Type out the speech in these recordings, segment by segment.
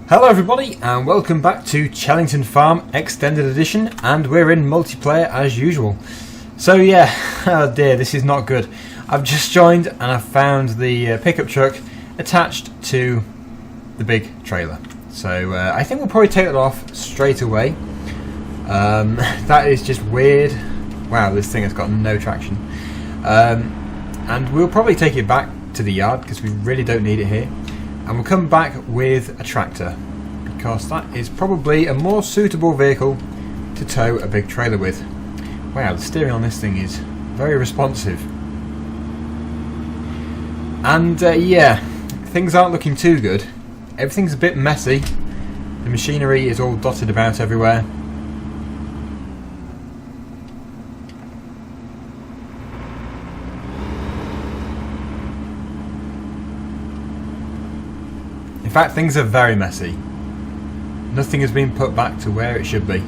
Hello everybody and welcome back to Chellington Farm Extended Edition, and we're in multiplayer as usual. So yeah, oh dear, this is not good. I've just joined and I've found the pickup truck attached to the big trailer. So I think we'll probably take it off straight away. That is just weird. Wow, this thing has got no traction. And we'll probably take it back to the yard because we really don't need it here. And we'll come back with a tractor, because that is probably a more suitable vehicle to tow a big trailer with. Wow, the steering on this thing is very responsive. And yeah, things aren't looking too good. Everything's a bit messy. The machinery is all dotted about everywhere. In fact, things are very messy. Nothing has been put back to where it should be.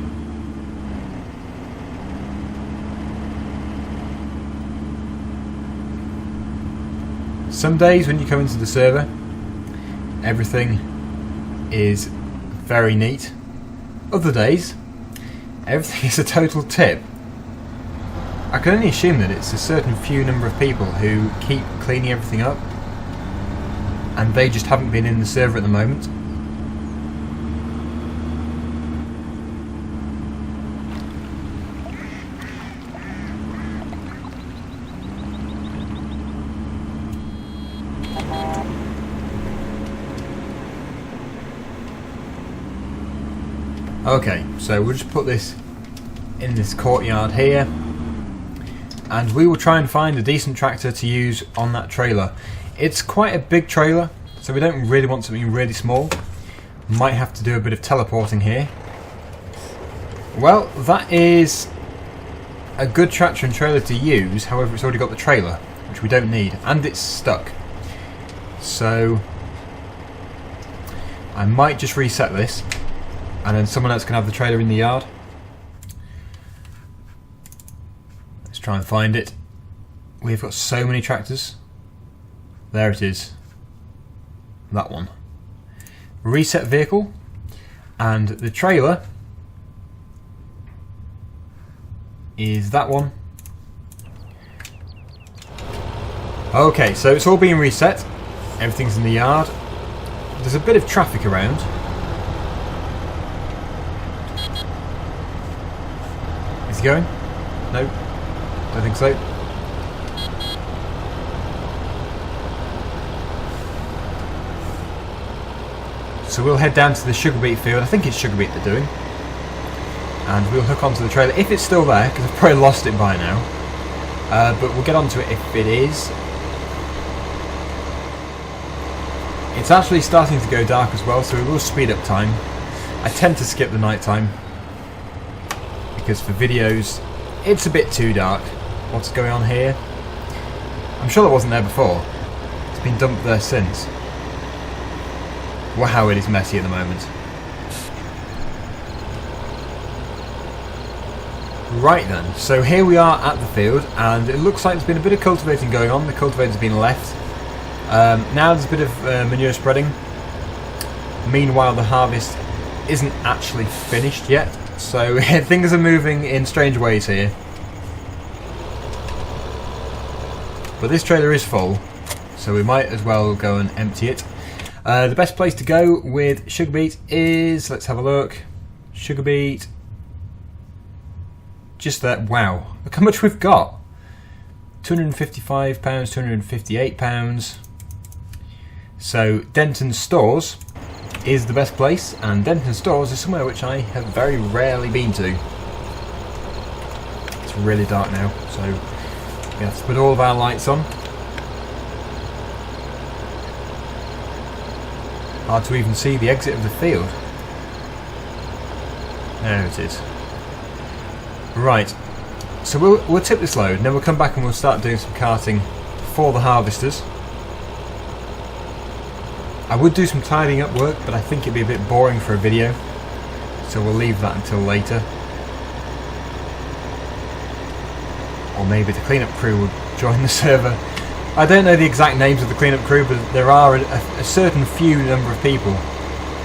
Some days when you come into the server, everything is very neat. Other days, everything is a total tip. I can only assume that it's a certain few number of people who keep cleaning everything up, and they just haven't been in the server at the moment. Okay, so we'll just put this in this courtyard here, and we will try and find a decent tractor to use on that trailer. It's quite a big trailer, so we don't really want something really small. Might have to do a bit of teleporting here. Well, that is a good tractor and trailer to use, however it's already got the trailer, which we don't need, and it's stuck. So I might just reset this, and then someone else can have the trailer in the yard. Let's try and find it. We've got so many tractors. There it is. That one. Reset vehicle. And the trailer is that one. Okay, so it's all being reset. Everything's in the yard. There's a bit of traffic around. Is he going? No, don't think so. So we'll head down to the sugar beet field. I think it's sugar beet they're doing. And we'll hook onto the trailer, if it's still there, because I've probably lost it by now. But we'll get onto it if it is. It's actually starting to go dark as well, so we will speed up time. I tend to skip the night time, because for videos, it's a bit too dark. What's going on here? I'm sure that wasn't there before. It's been dumped there since. Wow, it is messy at the moment. Right then, so here we are at the field, and it looks like there's been a bit of cultivating going on. The cultivator's been left. Now there's a bit of manure spreading. Meanwhile, the harvest isn't actually finished yet, so things are moving in strange ways here. But this trailer is full, so we might as well go and empty it. The best place to go with sugar beet is, let's have a look, sugar beet, just that. Wow, look how much we've got. £255, £258. So Denton Stores is the best place, and Denton Stores is somewhere which I have very rarely been to. It's really dark now, so we have to put all of our lights on. Hard to even see the exit of the field. There it is. Right, so we'll tip this load, and then we'll come back and we'll start doing some carting for the harvesters. I would do some tidying up work, but I think it'd be a bit boring for a video, so we'll leave that until later. Or maybe the cleanup crew will join the server. I don't know the exact names of the cleanup crew, but there are a certain few number of people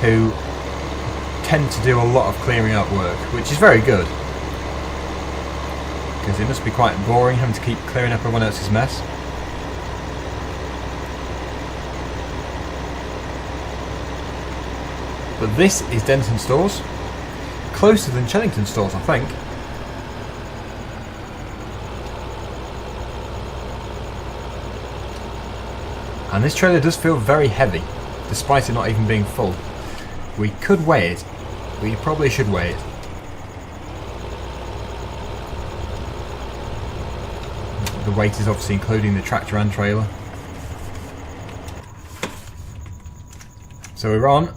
who tend to do a lot of clearing up work, which is very good. Because it must be quite boring having to keep clearing up everyone else's mess. But this is Denton Stores. Closer than Chellington Stores, I think. And this trailer does feel very heavy, despite it not even being full. We could weigh it. We probably should weigh it. The weight is obviously including the tractor and trailer. So we're on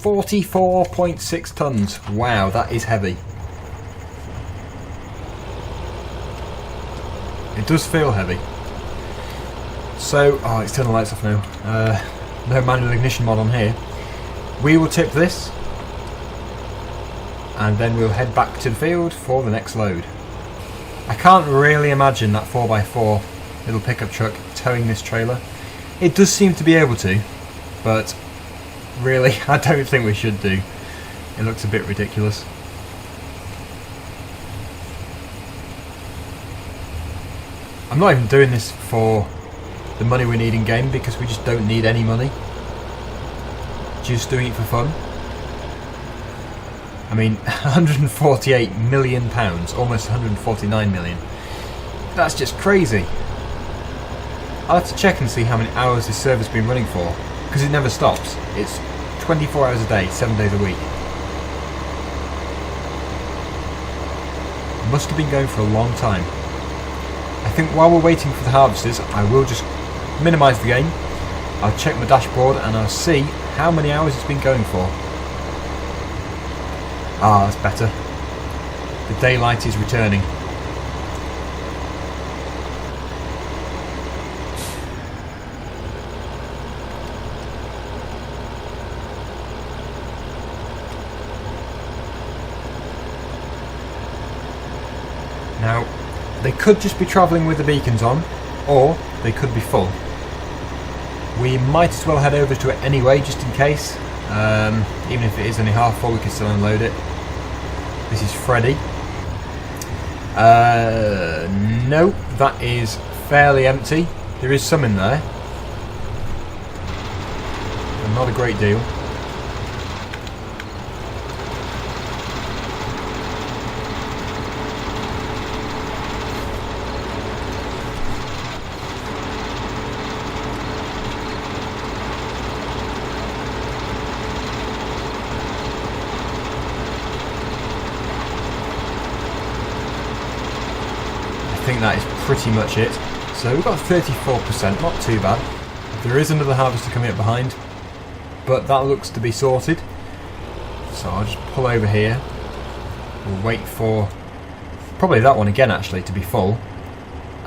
44.6 tons. Wow, that is heavy. It does feel heavy. So, oh, let's turn the lights off now. No manual ignition mod on here. We will tip this, and then we'll head back to the field for the next load. I can't really imagine that 4x4 little pickup truck towing this trailer. It does seem to be able to, but really, I don't think we should do. It looks a bit ridiculous. I'm not even doing this for the money we need in game, because we just don't need any money. Just doing it for fun. I mean, £148 million, almost 149 million. That's just crazy. I'll have to check and see how many hours this server's been running for, because it never stops. It's 24 hours a day, 7 days a week. It must have been going for a long time. I think while we're waiting for the harvesters, I will just minimise the game. I'll check my dashboard and I'll see how many hours it's been going for. Ah, that's better. The daylight is returning. Now, they could just be travelling with the beacons on, or they could be full. We might as well head over to it anyway, just in case. Even if it is only half full, we can still unload it. This is Freddy. No, that is fairly empty. There is some in there, but not a great deal. I think that is pretty much it. So we've got 34%, not too bad. There is another harvester coming up behind, but that looks to be sorted. So I'll just pull over here. We'll wait for probably that one again actually to be full,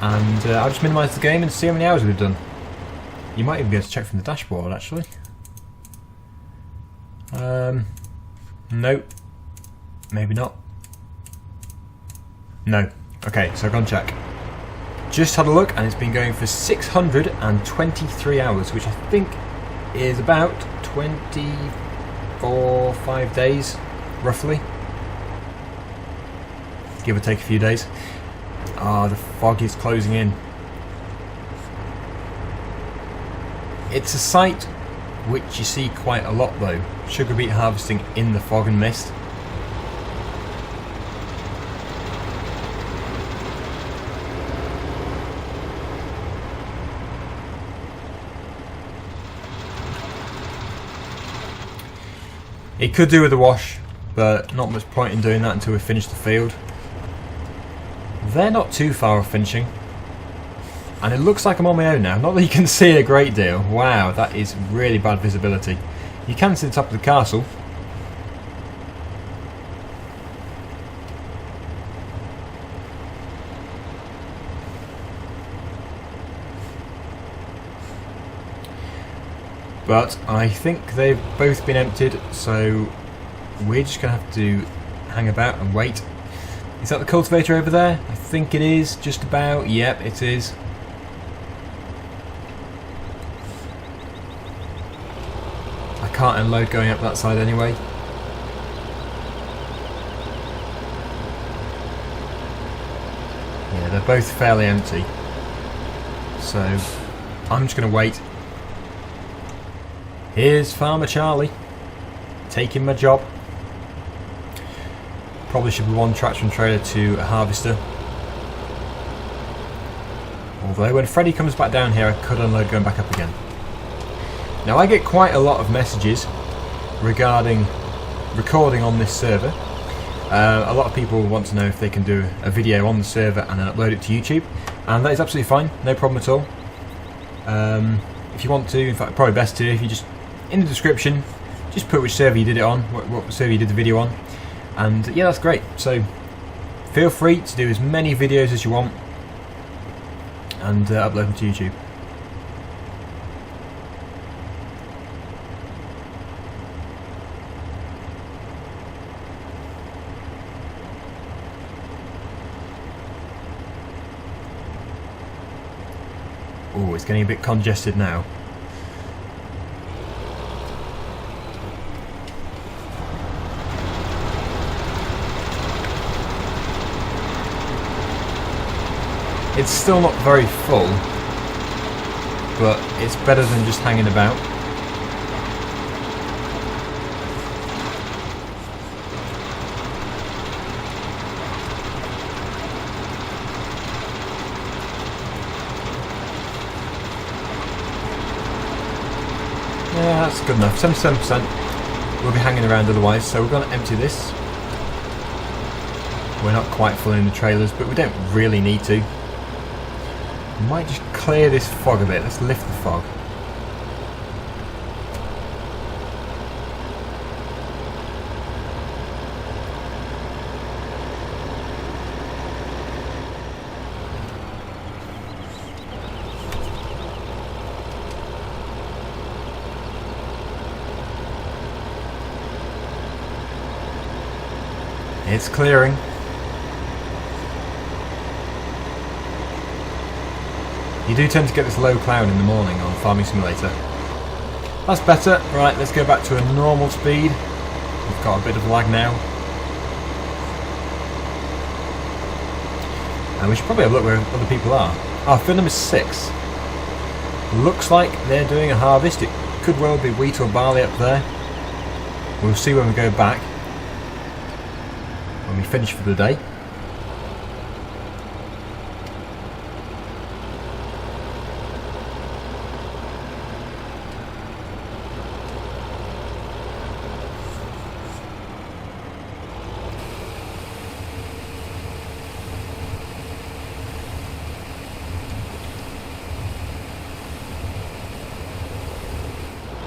and I'll just minimise the game and see how many hours we've done. You might even be able to check from the dashboard actually. Nope. Maybe not. No. Okay, so I've gone check. Just had a look and it's been going for 623 hours, which I think is about 5 days, roughly. Give or take a few days. Ah, the fog is closing in. It's a sight which you see quite a lot though, sugar beet harvesting in the fog and mist. It could do with a wash, but not much point in doing that until we finish the field. They're not too far off finishing. And it looks like I'm on my own now. Not that you can see a great deal. Wow, that is really bad visibility. You can see the top of the castle. But I think they've both been emptied, so we're just going to have to hang about and wait. Is that the cultivator over there? I think it is, just about. Yep, it is. I can't unload going up that side anyway. Yeah, they're both fairly empty. So I'm just going to wait. Here's Farmer Charlie taking my job. Probably should be one tractor and trailer to a harvester. Although when Freddy comes back down here, I could unload going back up again. Now I get quite a lot of messages regarding recording on this server. A lot of people want to know if they can do a video on the server and then upload it to YouTube, and that is absolutely fine, no problem at all. If you want to, in fact probably best to, if you just, in the description, just put which server you did it on, what server you did the video on, and yeah, that's great. So feel free to do as many videos as you want and upload them to YouTube. Oh, it's getting a bit congested now. It's still not very full, but it's better than just hanging about. Yeah, that's good enough. 77% will be hanging around otherwise, so we're going to empty this. We're not quite full in the trailers, but we don't really need to. We might just clear this fog a bit. Let's lift the fog. It's clearing. You do tend to get this low cloud in the morning on Farming Simulator. That's better. Right, let's go back to a normal speed. We've got a bit of lag now. And we should probably have a look where other people are. Our field number 6. Looks like they're doing a harvest. It could well be wheat or barley up there. We'll see when we go back. When we finish for the day.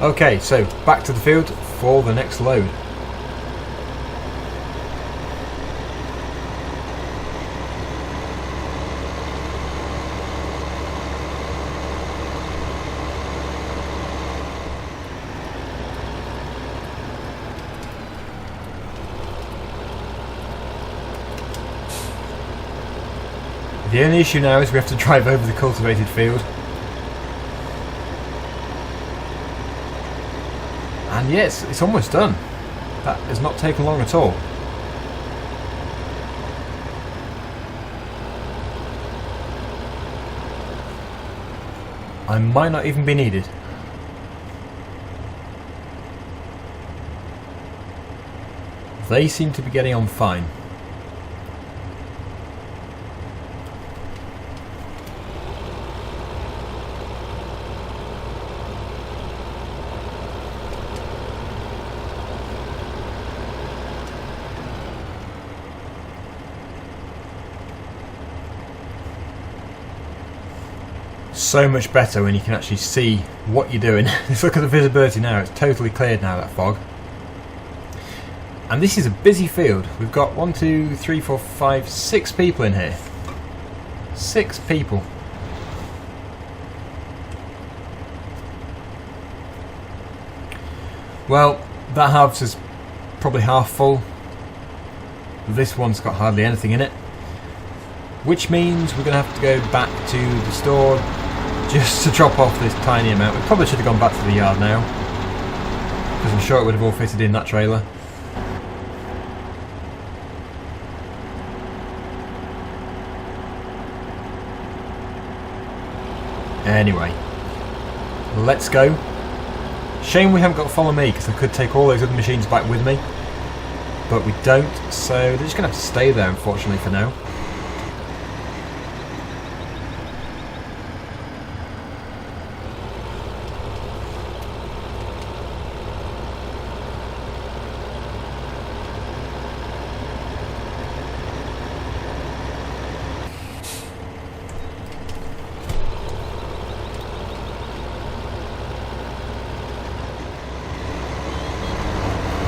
Okay, so back to the field for the next load. The only issue now is we have to drive over the cultivated field. And yes, it's almost done. That has not taken long at all. I might not even be needed. They seem to be getting on fine. So much better when you can actually see what you're doing. Let's look at the visibility now. It's totally cleared now, that fog. And this is a busy field. We've got 1, 2, 3, 4, 5, 6 people in here. 6 people. Well, that harvest is probably half full. This one's got hardly anything in it. Which means we're going to have to go back to the store just to drop off this tiny amount. We probably should have gone back to the yard now, because I'm sure it would have all fitted in that trailer. Anyway, let's go. Shame we haven't got follow me, because I could take all those other machines back with me, but we don't, so they're just going to have to stay there unfortunately for now.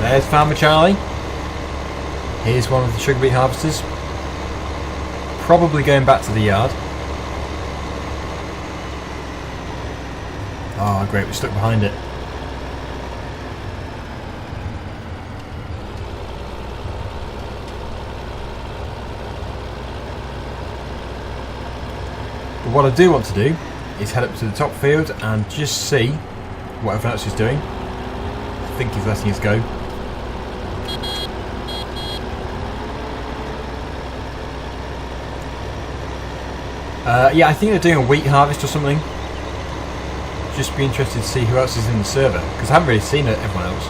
There's Farmer Charlie. Here's one of the sugar beet harvesters. Probably going back to the yard. Oh great, we're stuck behind it. But what I do want to do is head up to the top field and just see what everyone else is doing. I think he's letting us go. Yeah, I think they're doing a wheat harvest or something. Just be interested to see who else is in the server, because I haven't really seen everyone else.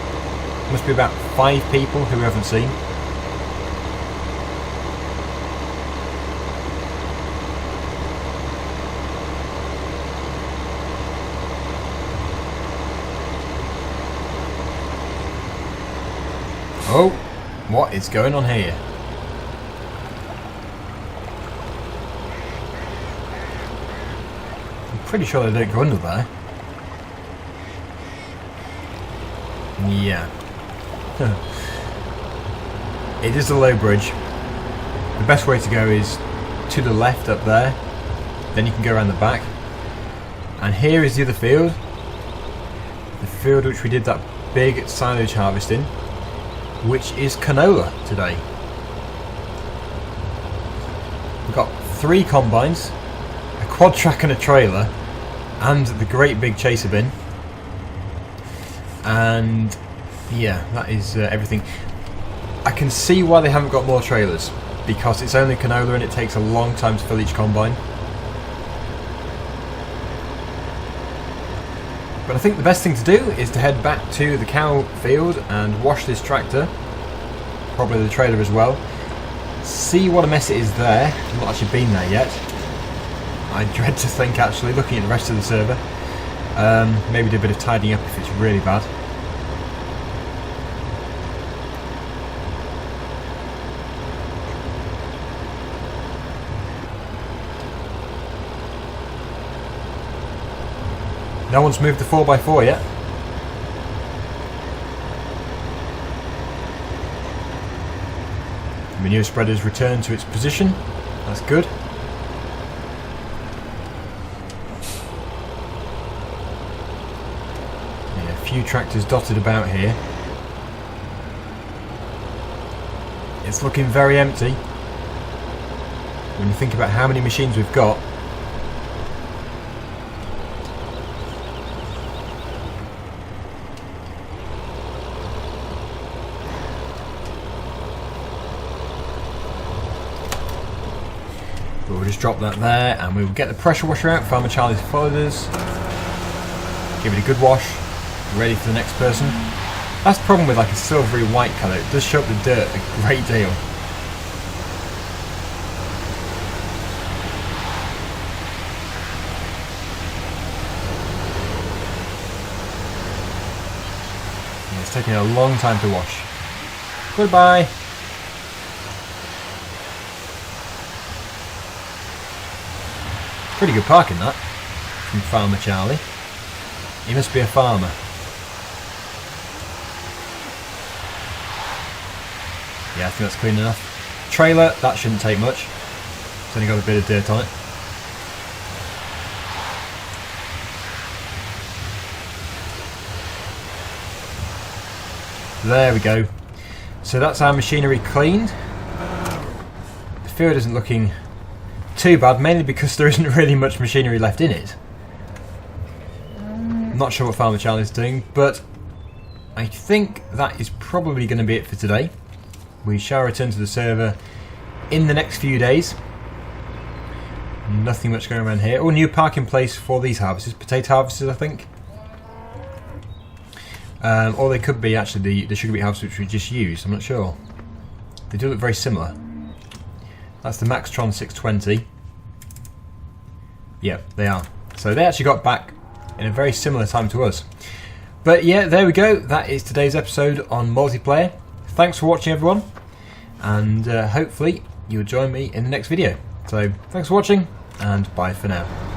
Must be about 5 people who we haven't seen. Oh, what is going on here? Pretty sure they don't go under there. Yeah. It is a low bridge. The best way to go is to the left up there. Then you can go around the back. And here is the other field. The field which we did that big silage harvest in. Which is canola today. We've got 3 combines, a quad track and a trailer, and the great big chaser bin. And yeah, that is everything. I can see why they haven't got more trailers, because it's only canola and it takes a long time to fill each combine. But I think the best thing to do is to head back to the cow field and wash this tractor, probably the trailer as well, see what a mess it is there. I've not actually been there yet. I dread to think, actually, looking at the rest of the server. Maybe do a bit of tidying up if it's really bad. No one's moved the 4x4 yet. The manure spreader's returned to its position. That's good. Few tractors dotted about here. It's looking very empty when you think about how many machines we've got. But we'll just drop that there and we will get the pressure washer out. Farmer Charlie's followed us. Give it a good wash. Ready for the next person. That's the problem with like a silvery white colour, it does show up the dirt a great deal. And it's taking a long time to wash. Goodbye. Pretty good parking that from Farmer Charlie. He must be a farmer. Yeah, I think that's clean enough. Trailer, that shouldn't take much. It's only got a bit of dirt on it. There we go. So that's our machinery cleaned. The field isn't looking too bad, mainly because there isn't really much machinery left in it. I'm not sure what Farmer Charlie's doing, but I think that is probably going to be it for today. We shall return to the server in the next few days. Nothing much going around here. Oh, new parking place for these harvesters. Potato harvesters, I think. Or they could be actually the sugar beet harvesters which we just used. I'm not sure. They do look very similar. That's the Maxtron 620. Yep, they are. So they actually got back in a very similar time to us. But yeah, there we go. That is today's episode on multiplayer. Thanks for watching, everyone. And hopefully you'll join me in the next video. So thanks for watching, and bye for now.